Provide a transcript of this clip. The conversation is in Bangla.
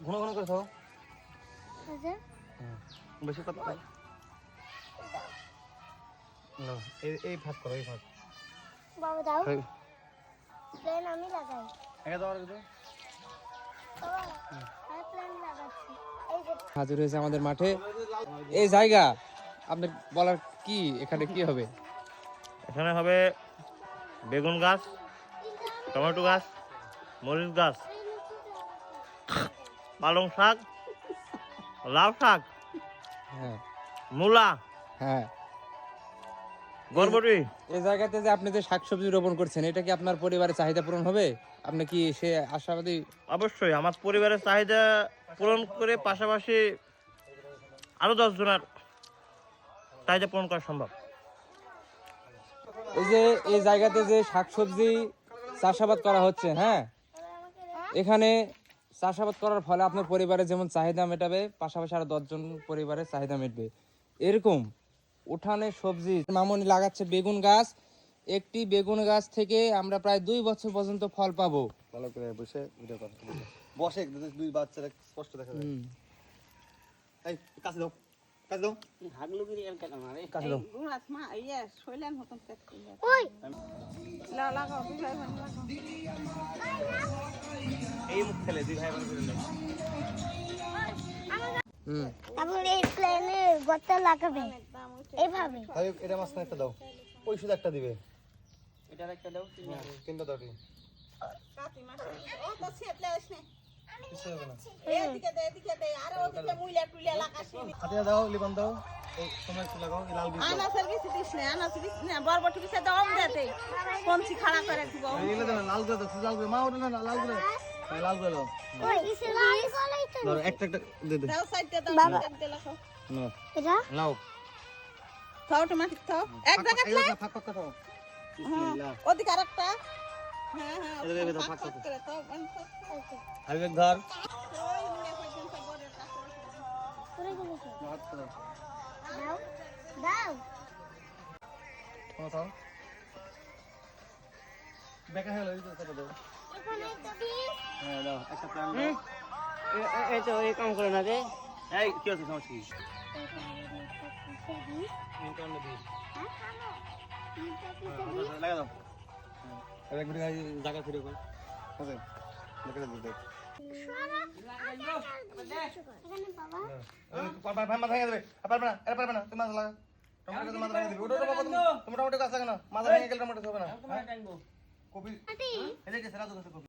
ঘন ঘন করে খাও। আচ্ছা বেশি কথা না, এই ভাগ করো, এই ভাগ বাবা দাও প্লেন আমি লাগাই একা দাও আর কিছু। বাবা আমি প্লেন লাগাচ্ছি এই যে হাজির হয়েছে আমাদের মাঠে এই জায়গা। আপনার বলার কি এখানে কি হবে? এখানে হবে বেগুন গাছ, টমেটো গাছ, মরিচ গাছ, পালং শাক, লাউ শাক, হ্যাঁ মূলা, হ্যাঁ। বরবটি। এই জায়গাতে যে আপনি যে শাকসবজি রোপণ করছেন, এটা কি আপনার পরিবারের চাহিদা পূরণ হবে? আপনি কি সে আশাবাদী? অবশ্যই আমার পরিবারের চাহিদা পূরণ করে পাশাপাশি আরো 10 জনের চাহিদা পূরণ করা সম্ভব। এই যে এই জায়গাতে যে শাকসবজি চাষাবাদ করা হচ্ছে, হ্যাঁ, এখানে চাষাবাদ করার ফলে আপনার পরিবারের যেমন চাহিদা মেটাবে, পাশাপাশি আরো 10 জন পরিবারের চাহিদা মিটবে। এরকম উঠানে সবজি মামনি লাগাচ্ছে বেগুন গাছ। একটি বেগুন গাছ থেকে আমরা প্রায় 2 বছর পর্যন্ত ফল পাবো। ভালো করে বসে ভিডিও কর। বসে দুই বাচ্চারা স্পষ্ট দেখা যায়। এই কাছে দাও, কাছে দাও। হাগলুগিরি এর কেন মারে কাছে দাও। গুড়াত মা ইয়া শৈলেন মতন পেট কইয়া ওই লাগাও দুই ভাই বোন লাগাও এই মুখ খেলে দুই ভাই বোন করে নেয়। তারপর এই প্লেনে গর্ত লাগাবে এইভাবে তাই এটা মাঝখানে একটা দাও। ওই শুধু একটা দিবে। এটা একটা দাও তিনটা দাও টি। কাটি মাছ ও তো সেটলে আসনে কিছু হবে না। এদিকে দে আর ওদিকে মুইলা টুইলা লাগাছি হাতে দাও, লিবান দাও। এই তোমরা একটু লাগাও, এই লাল বীজ দাও। আনাসের কিছু দিস না আনাসের কিছু না বরবটি কিছু দাও দেতে পঞ্চি খাড়া করে দিব এই এগুলো দাও, লাল করে দাও, শুধু লাল করে। মা ওটা না, লাল করে। হ্যাঁ, লাল করে দাও। ওই কিসে লাল গলাই তো ধরো একটা একটা দে দে। দাও সাইডে দাও বাবা। সাইডে লাগাও না, এটা লাও। থাও টমাটো থাও এক জায়গা ফাঁক ফাঁক দাও। হ্যাঁ ওদিকে আরেকটা হ্যাঁ হ্যাঁ এদিকে দাও, ফাঁক ফাঁক ফাঁক করে দাও আগে এক ধর। ওই মনে পর্যন্ত বড়ের কাছে পুরো জিনিস হাত দাও। দাও দাও কোন দাও। বেকা হলো এই তো দাও। এখানে একটা বীজ হ্যাঁ দাও, একটা প্ল্যান দাও। এই তো এই কাম করে না রে এই কি আছে সমস্যা কি? এই কারণে দিই। হ্যাঁ লাগা দাও। আর এক মিনিট জায়গা ফিরে কর। ওকে। লেখা দাও দেখ। এখানে বাবা মাথা ভেঙে দেবে। পারবে না, এটা পারবে না। তুমি মাথা লাগা। টমেটো গাছে মাথা ভেঙে দিবে। ওটা বাবা তুমি টমেটো গাছ লাগানো। মাথা ভেঙে গেলে টমেটো হবে না। কপি আটি এই যে সেরা তো কপি।